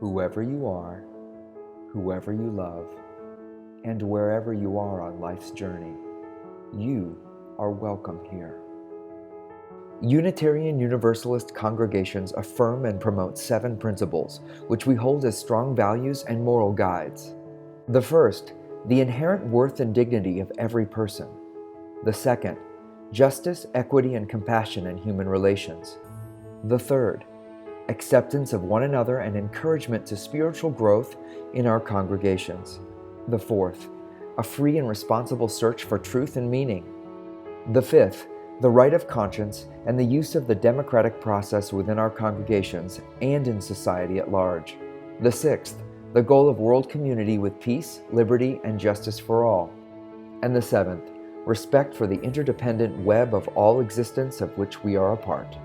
Whoever you are, whoever you love, and wherever you are on life's journey, you are welcome here. Unitarian Universalist congregations affirm and promote 7 principles, which we hold as strong values and moral guides. The first, the inherent worth and dignity of every person. The second, justice, equity, and compassion in human relations. The third, acceptance of one another and encouragement to spiritual growth in our congregations. The fourth, a free and responsible search for truth and meaning. The fifth, the right of conscience and the use of the democratic process within our congregations and in society at large. The sixth, the goal of world community with peace, liberty, and justice for all. And the seventh, respect for the interdependent web of all existence of which we are a part.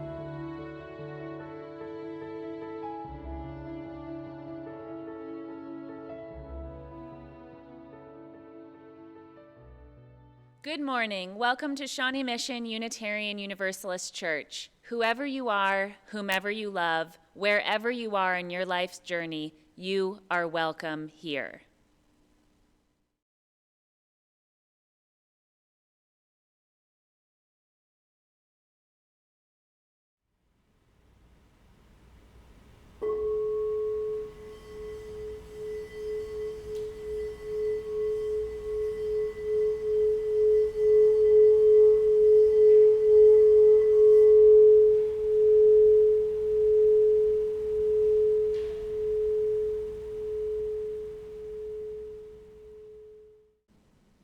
Good morning. Welcome to Shawnee Mission Unitarian Universalist Church. Whoever you are, whomever you love, wherever you are in your life's journey, you are welcome here.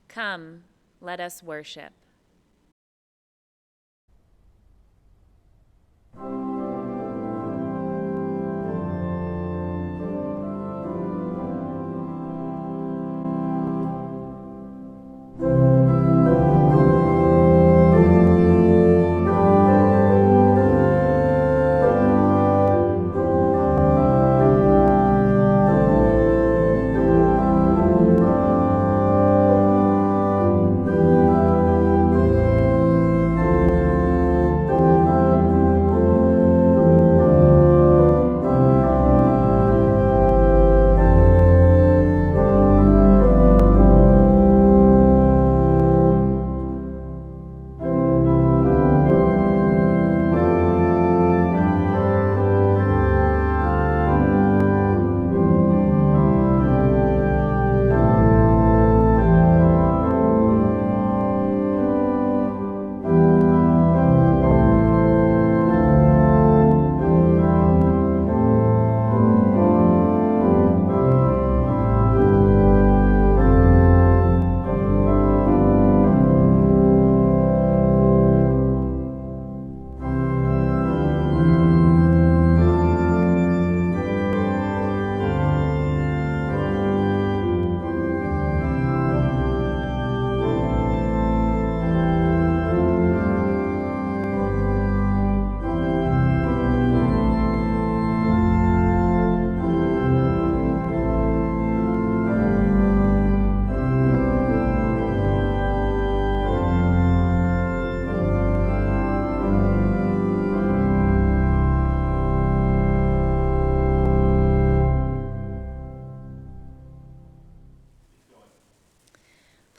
Come, let us worship.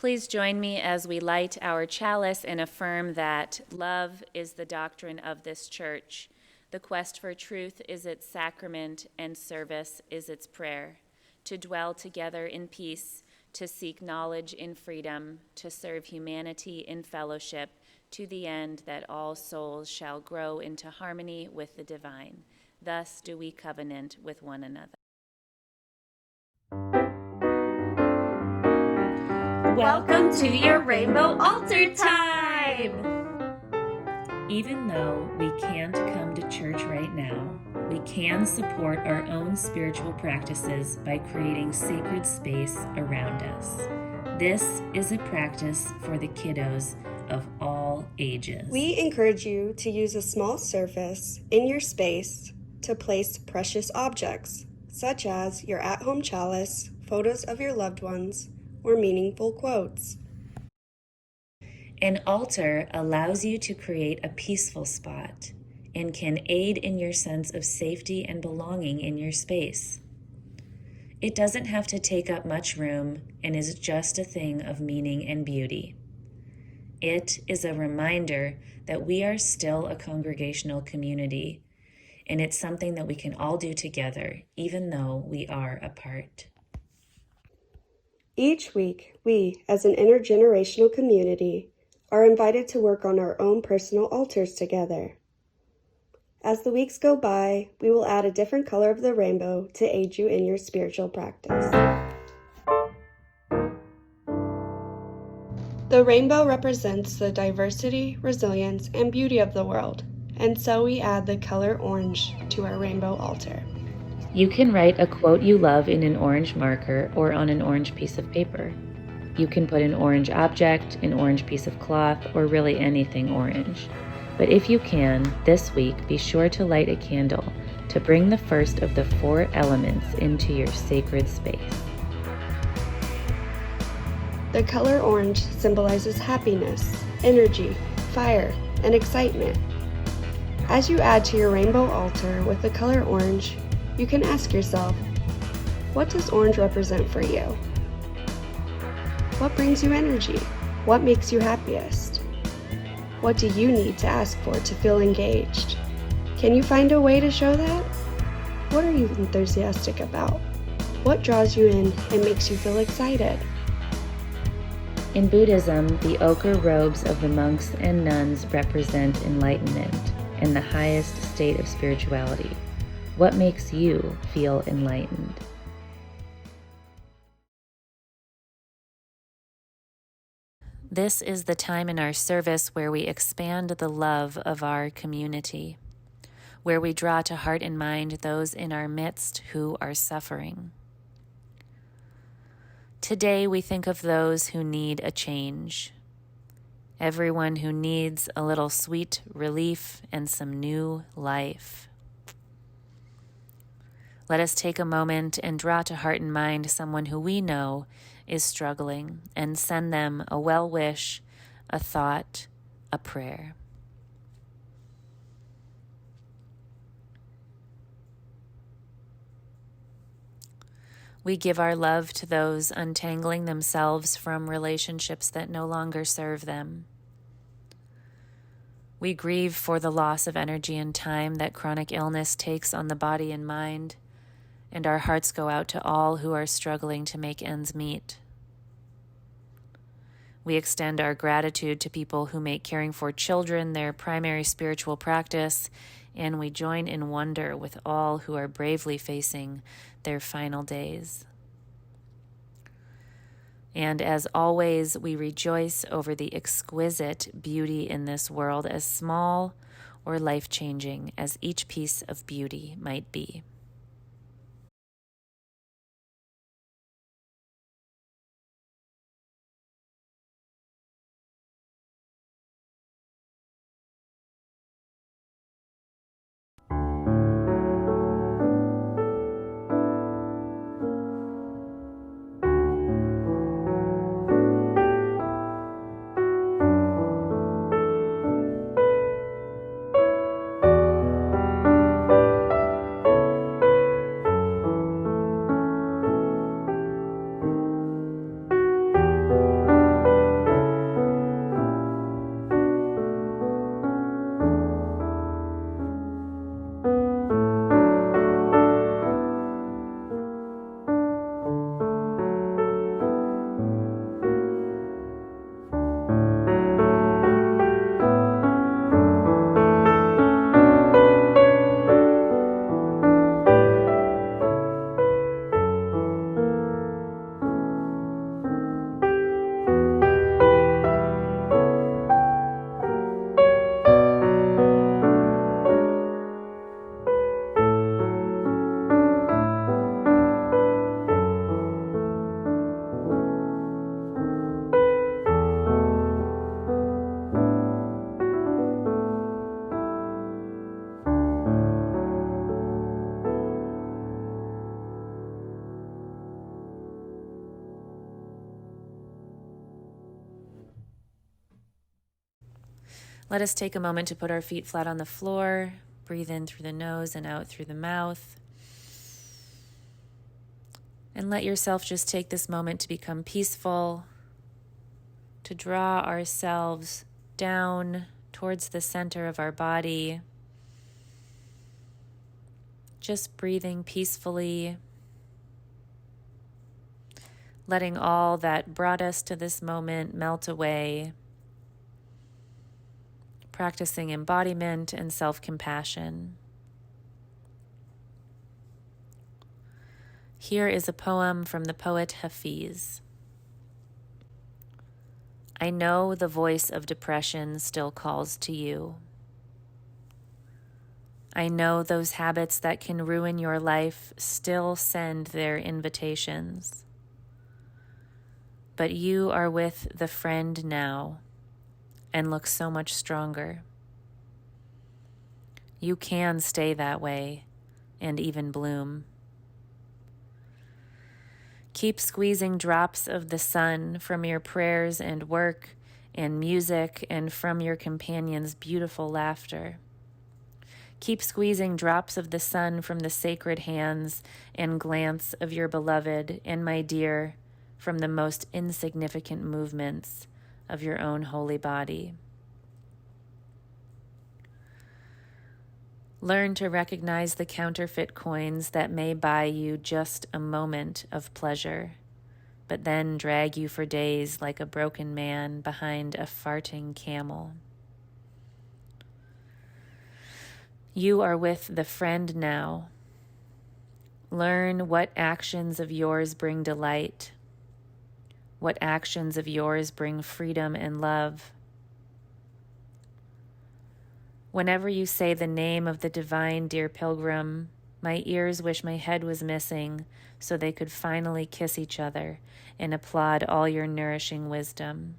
Please join me as we light our chalice and affirm that love is the doctrine of this church. The quest for truth is its sacrament, and service is its prayer. To dwell together in peace, to seek knowledge in freedom, to serve humanity in fellowship, to the end that all souls shall grow into harmony with the divine. Thus do we covenant with one another. Welcome to your Rainbow Altar Time! Even though we can't come to church right now, we can support our own spiritual practices by creating sacred space around us. This is a practice for the kiddos of all ages. We encourage you to use a small surface in your space to place precious objects, such as your at-home chalice, photos of your loved ones, or meaningful quotes. An altar allows you to create a peaceful spot and can aid in your sense of safety and belonging in your space. It doesn't have to take up much room and is just a thing of meaning and beauty. It is a reminder that we are still a congregational community, and it's something that we can all do together, even though we are apart. Each week, we, as an intergenerational community, are invited to work on our own personal altars together. As the weeks go by, we will add a different color of the rainbow to aid you in your spiritual practice. The rainbow represents the diversity, resilience, and beauty of the world, and so we add the color orange to our rainbow altar. You can write a quote you love in an orange marker or on an orange piece of paper. You can put an orange object, an orange piece of cloth, or really anything orange. But if you can, this week, be sure to light a candle to bring the first of the 4 elements into your sacred space. The color orange symbolizes happiness, energy, fire, and excitement. As you add to your rainbow altar with the color orange, you can ask yourself, what does orange represent for you? What brings you energy? What makes you happiest? What do you need to ask for to feel engaged? Can you find a way to show that? What are you enthusiastic about? What draws you in and makes you feel excited? In Buddhism, the ochre robes of the monks and nuns represent enlightenment and the highest state of spirituality. What makes you feel enlightened? This is the time in our service where we expand the love of our community, where we draw to heart and mind those in our midst who are suffering. Today we think of those who need a change, everyone who needs a little sweet relief and some new life. Let us take a moment and draw to heart and mind someone who we know is struggling and send them a well wish, a thought, a prayer. We give our love to those untangling themselves from relationships that no longer serve them. We grieve for the loss of energy and time that chronic illness takes on the body and mind, and our hearts go out to all who are struggling to make ends meet. We extend our gratitude to people who make caring for children their primary spiritual practice, and we join in wonder with all who are bravely facing their final days. And as always, we rejoice over the exquisite beauty in this world, as small or life-changing as each piece of beauty might be. Let us take a moment to put our feet flat on the floor. Breathe in through the nose and out through the mouth. And let yourself just take this moment to become peaceful, to draw ourselves down towards the center of our body. Just breathing peacefully, letting all that brought us to this moment melt away. Practicing embodiment and self-compassion. Here is a poem from the poet Hafiz. I know the voice of depression still calls to you. I know those habits that can ruin your life still send their invitations. But you are with the friend now, and look so much stronger. You can stay that way and even bloom. Keep squeezing drops of the sun from your prayers and work and music and from your companion's beautiful laughter. Keep squeezing drops of the sun from the sacred hands and glance of your beloved and my dear from the most insignificant movements of your own holy body. Learn to recognize the counterfeit coins that may buy you just a moment of pleasure, but then drag you for days like a broken man behind a farting camel. You are with the friend now. Learn what actions of yours bring delight. What actions of yours bring freedom and love? Whenever you say the name of the divine dear pilgrim, my ears wish my head was missing so they could finally kiss each other and applaud all your nourishing wisdom.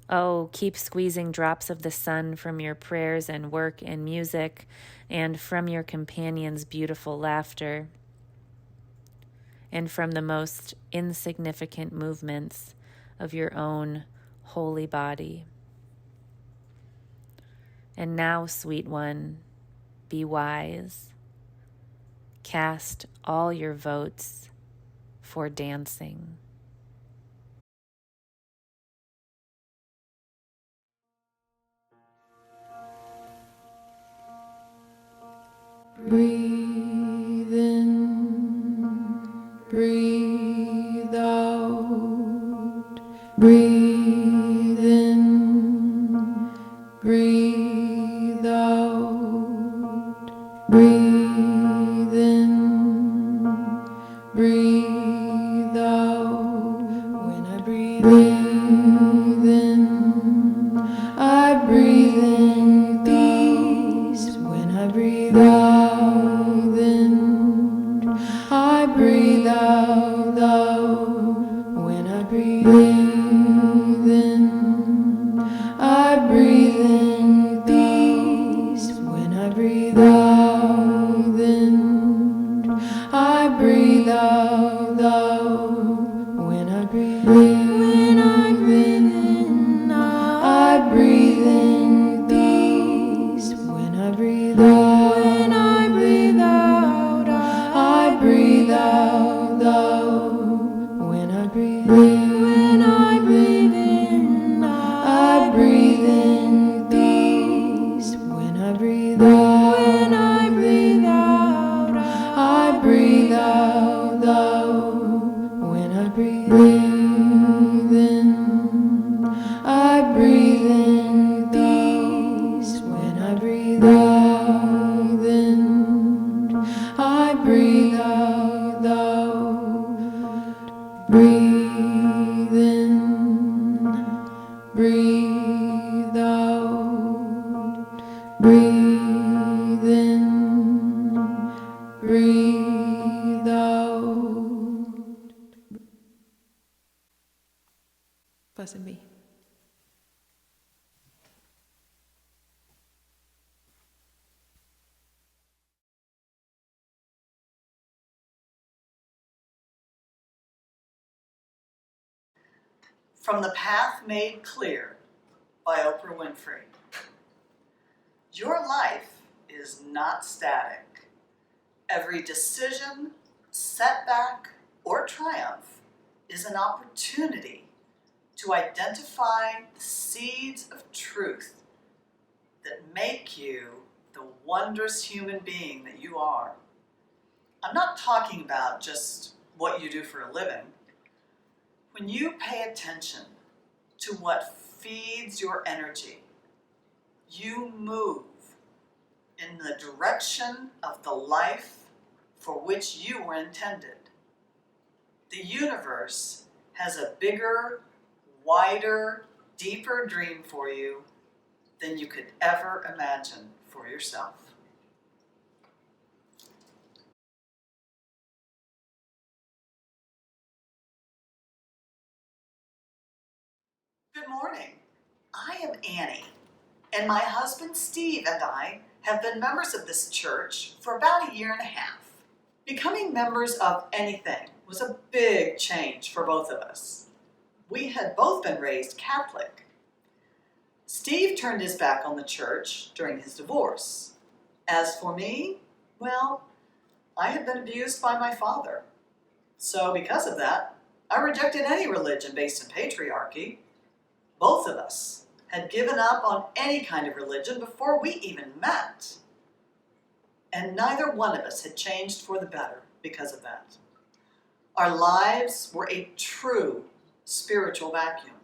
Oh, keep squeezing drops of the sun from your prayers and work and music and from your companion's beautiful laughter, and from the most insignificant movements of your own holy body. And now, sweet one, be wise. Cast all your votes for dancing. Breathe in, breathe out, breathe in, breathe out, breathe in, breathe out. When I breathe in, I breathe in peace. When I breathe out, I breathe out loud. When I breathe in, I breathe in peace. When I breathe out in, I breathe out loud. When I breathe in, I breathe in peace. When I breathe out, I breathe out loud. When I breathe in, I breathe in peace. When I breathe out, I breathe out loud. When I breathe in, I breathe in peace. When I breathe out in, I breathe out loud. Breathe in, breathe out, breathe in, breathe out. Blessed be. From the Path Made Clear by Oprah Winfrey. Your life is not static. Every decision, setback, or triumph is an opportunity to identify the seeds of truth that make you the wondrous human being that you are. I'm not talking about just what you do for a living. When you pay attention to what feeds your energy, you move in the direction of the life for which you were intended. The universe has a bigger, wider, deeper dream for you than you could ever imagine for yourself. Good morning. I am Annie, and my husband Steve and I have been members of this church for about a year and a half. Becoming members of anything was a big change for both of us. We had both been raised Catholic. Steve turned his back on the church during his divorce. As for me, well, I had been abused by my father. So because of that, I rejected any religion based in patriarchy. Both of us had given up on any kind of religion before we even met. And neither one of us had changed for the better because of that. Our lives were a true spiritual vacuum.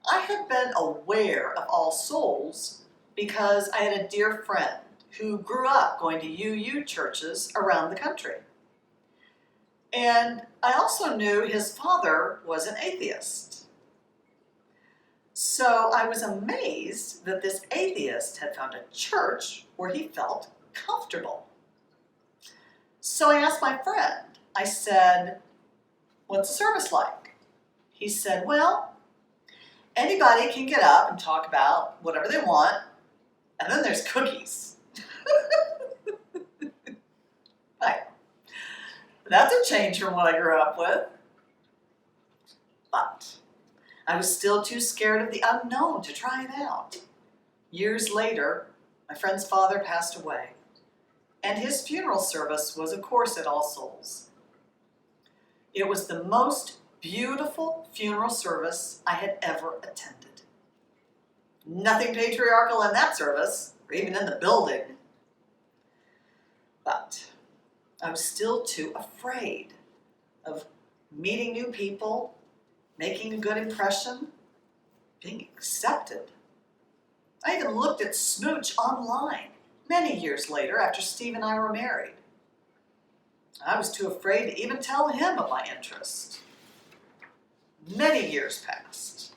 I had been aware of All Souls because I had a dear friend who grew up going to UU churches around the country. And I also knew his father was an atheist. So I was amazed that this atheist had found a church where he felt comfortable. So I asked my friend, I said, "What's the service like?" He said, "Well, anybody can get up and talk about whatever they want, and then there's cookies." Right. That's a change from what I grew up with. But I was still too scared of the unknown to try it out. Years later, my friend's father passed away, and his funeral service was, of course, at All Souls. It was the most beautiful funeral service I had ever attended. Nothing patriarchal in that service, or even in the building. But I was still too afraid of meeting new people, making a good impression, being accepted. I even looked at SMUUCh online many years later after Steve and I were married. I was too afraid to even tell him of my interest. Many years passed,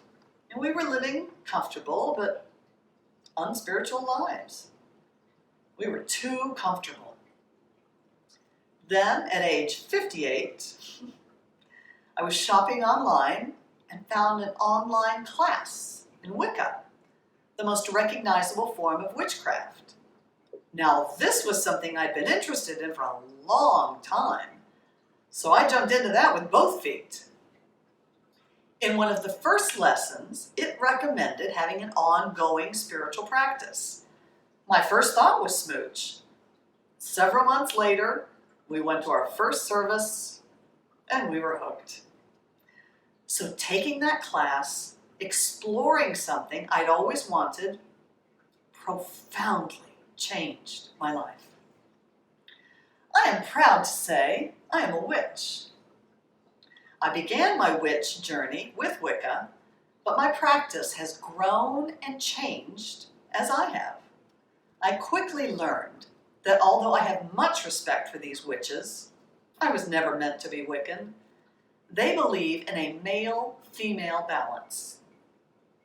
and we were living comfortable but unspiritual lives. We were too comfortable. Then, at age 58, I was shopping online and found an online class in Wicca, the most recognizable form of witchcraft. Now, this was something I'd been interested in for a long time, so I jumped into that with both feet. In one of the first lessons, it recommended having an ongoing spiritual practice. My first thought was SMUUCh. Several months later, we went to our first service, and we were hooked. So taking that class, exploring something I'd always wanted, profoundly changed my life. I am proud to say I am a witch. I began my witch journey with Wicca, but my practice has grown and changed as I have. I quickly learned that although I have much respect for these witches, I was never meant to be Wiccan. They believe in a male-female balance.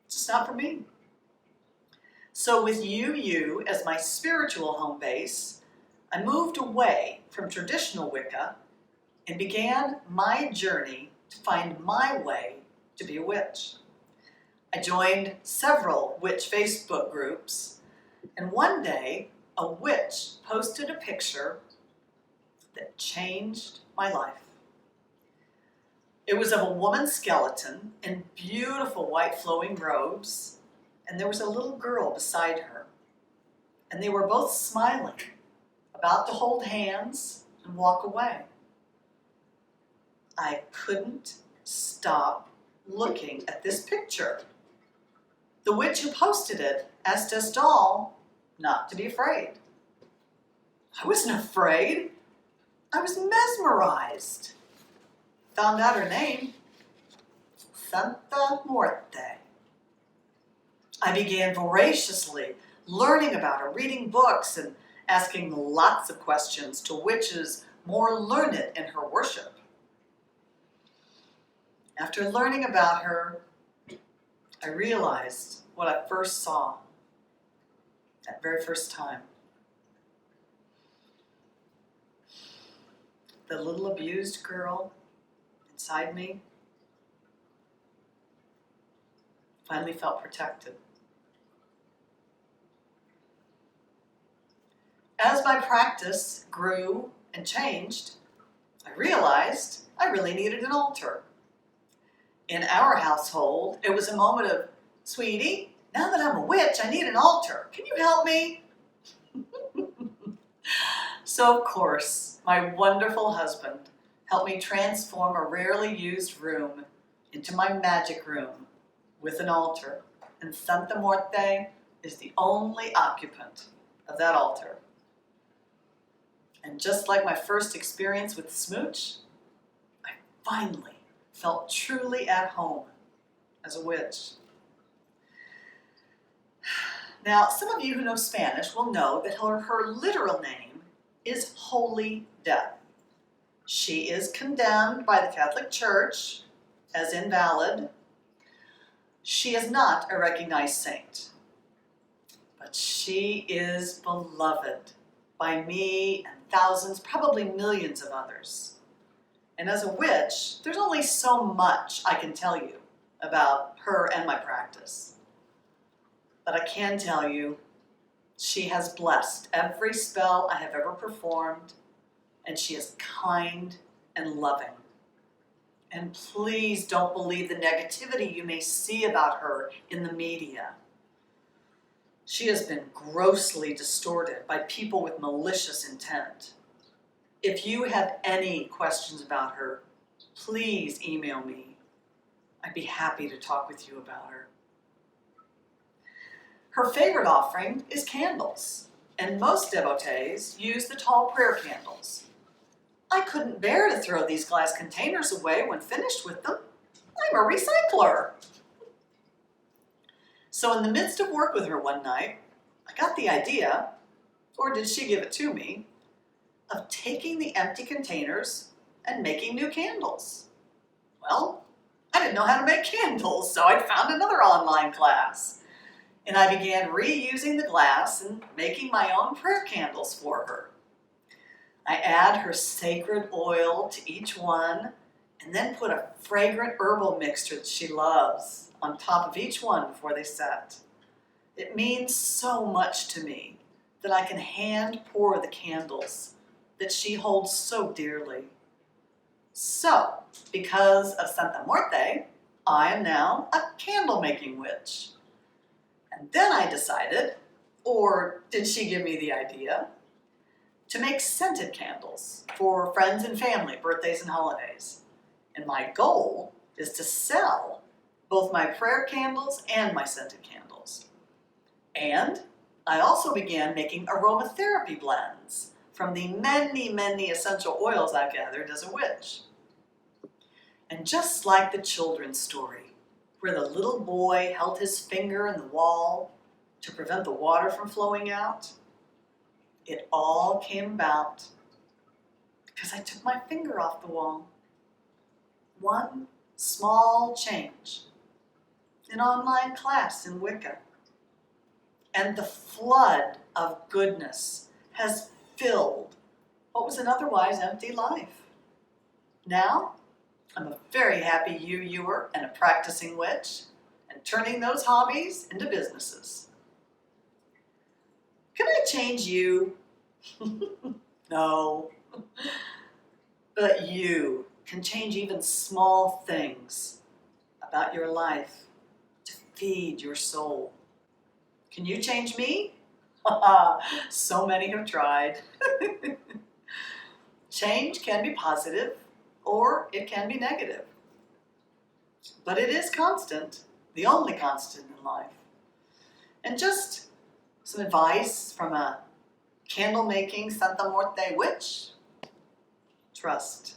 It's just not for me. So with UU as my spiritual home base, I moved away from traditional Wicca and began my journey to find my way to be a witch. I joined several witch Facebook groups, and one day a witch posted a picture that changed my life. It was of a woman's skeleton in beautiful white flowing robes, and there was a little girl beside her. And they were both smiling, about to hold hands and walk away. I couldn't stop looking at this picture. The witch who posted it asked us all not to be afraid. I wasn't afraid. I was mesmerized. Found out her name, Santa Muerte. I began voraciously learning about her, reading books and asking lots of questions to witches more learned in her worship. After learning about her, I realized what I first saw that very first time. The little abused girl inside me finally felt protected. As my practice grew and changed, I realized I really needed an altar. In our household, it was a moment of, sweetie, now that I'm a witch, I need an altar. Can you help me? So, of course, my wonderful husband helped me transform a rarely used room into my magic room with an altar. And Santa Muerte is the only occupant of that altar. And just like my first experience with SMUUCh, I finally felt truly at home as a witch. Now, some of you who know Spanish will know that her literal name is Holy Death. She is condemned by the Catholic Church as invalid. She is not a recognized saint, but she is beloved by me and thousands, probably millions of others. And as a witch, there's only so much I can tell you about her and my practice. But I can tell you, she has blessed every spell I have ever performed, and she is kind and loving. And please don't believe the negativity you may see about her in the media. She has been grossly distorted by people with malicious intent. If you have any questions about her, please email me. I'd be happy to talk with you about her. Her favorite offering is candles, and most devotees use the tall prayer candles. I couldn't bear to throw these glass containers away when finished with them. I'm a recycler. So in the midst of work with her one night, I got the idea, or did she give it to me, of taking the empty containers and making new candles. Well, I didn't know how to make candles, so I found another online class. And I began reusing the glass and making my own prayer candles for her. I add her sacred oil to each one and then put a fragrant herbal mixture that she loves on top of each one before they set. It means so much to me that I can hand pour the candles that she holds so dearly. So, because of Santa Muerte, I am now a candle making witch. And then I decided, or did she give me the idea, to make scented candles for friends and family, birthdays and holidays. And my goal is to sell both my prayer candles and my scented candles. And I also began making aromatherapy blends from the many, many essential oils I've gathered as a witch. And just like the children's story, where the little boy held his finger in the wall to prevent the water from flowing out, it all came about because I took my finger off the wall. One small change, an online class in Wicca, and the flood of goodness has filled what was an otherwise empty life. Now, I'm a very happy you-youer and a practicing witch, and turning those hobbies into businesses. Can I change you? No. But you can change even small things about your life to feed your soul. Can you change me? So many have tried. Change can be positive or it can be negative. But it is constant, the only constant in life. And just some advice from a candle-making Santa Muerte witch. Trust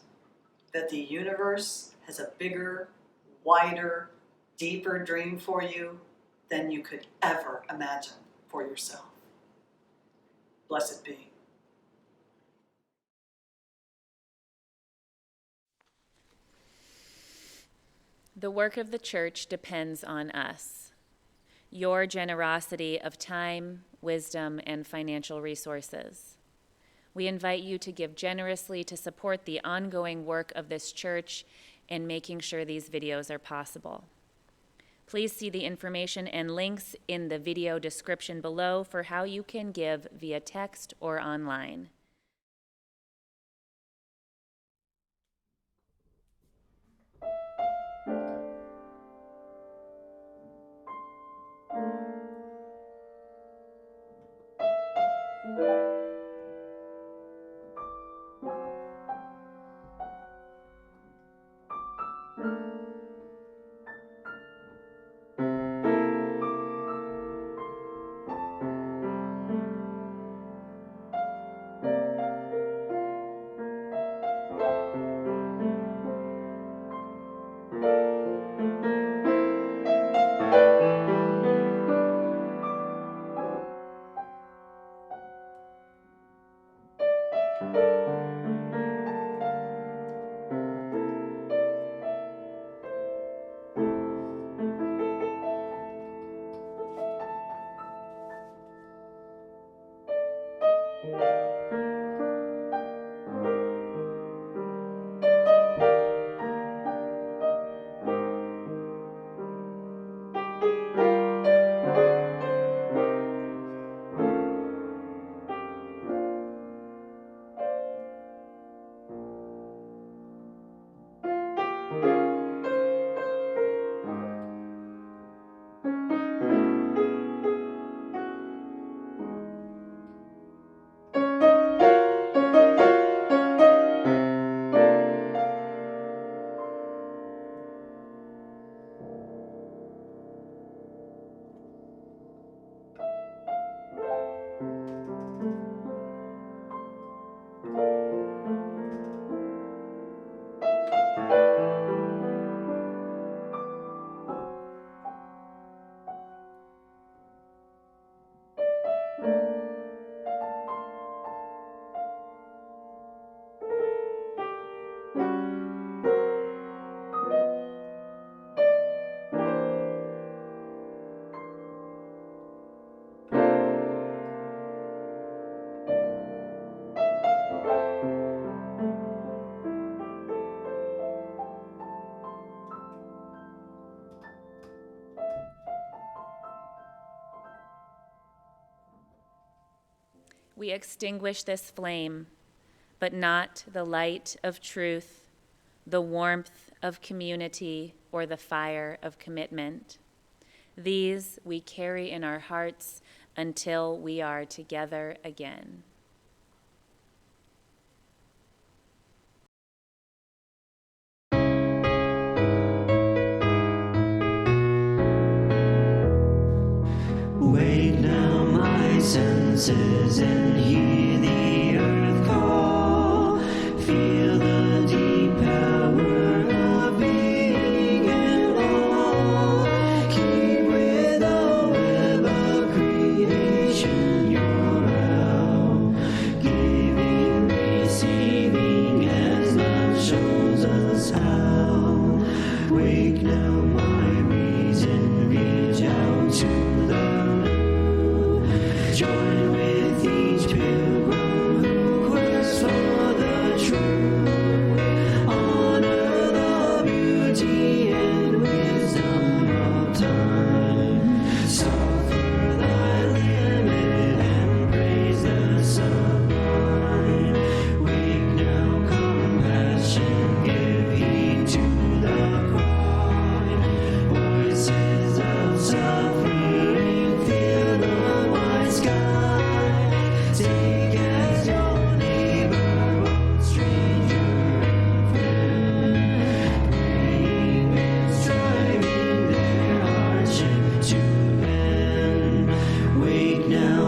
that the universe has a bigger, wider, deeper dream for you than you could ever imagine for yourself. Blessed be. The work of the church depends on us. Your generosity of time, wisdom, and financial resources. We invite you to give generously to support the ongoing work of this church in making sure these videos are possible. Please see the information and links in the video description below for how you can give via text or online. We extinguish this flame, but not the light of truth, the warmth of community, or the fire of commitment. These we carry in our hearts until we are together again. Wake now my senses and hear the earth call. Feel the deep power of being and all. Keep with the web of creation your row. Giving, receiving as love shows us how. Wake now my reason, reach out to the join with each pilgrim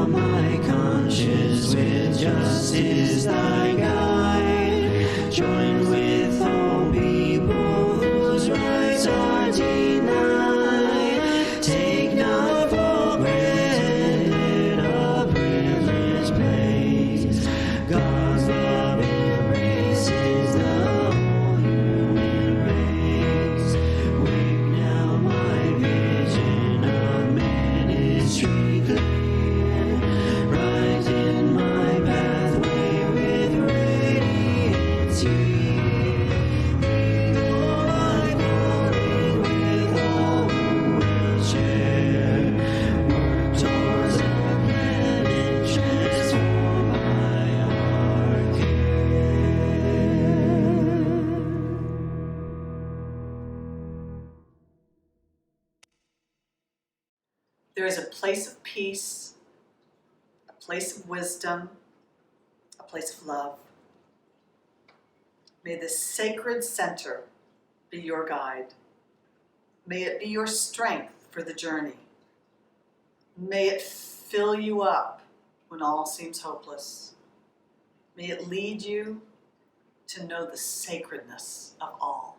now my conscience with justice thy guide. Join with all people whose rights are denied. Take not for granted a privileged place. God's love embraces the whole human race. Wake now my vision of ministry clear. Rise in my pathway with radiance here. Eagle like falling with all who will share. Work towards a planet transformed by our care. There is a place of peace, a place of wisdom, a place of love. May this sacred center be your guide. May it be your strength for the journey. May it fill you up when all seems hopeless. May it lead you to know the sacredness of all.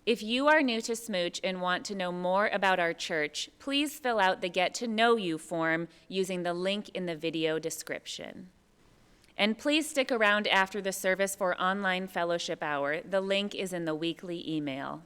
If you are new to SMUUCh and want to know more about our church, please fill out the Get to Know You form using the link in the video description. And please stick around after the service for online fellowship hour. The link is in the weekly email.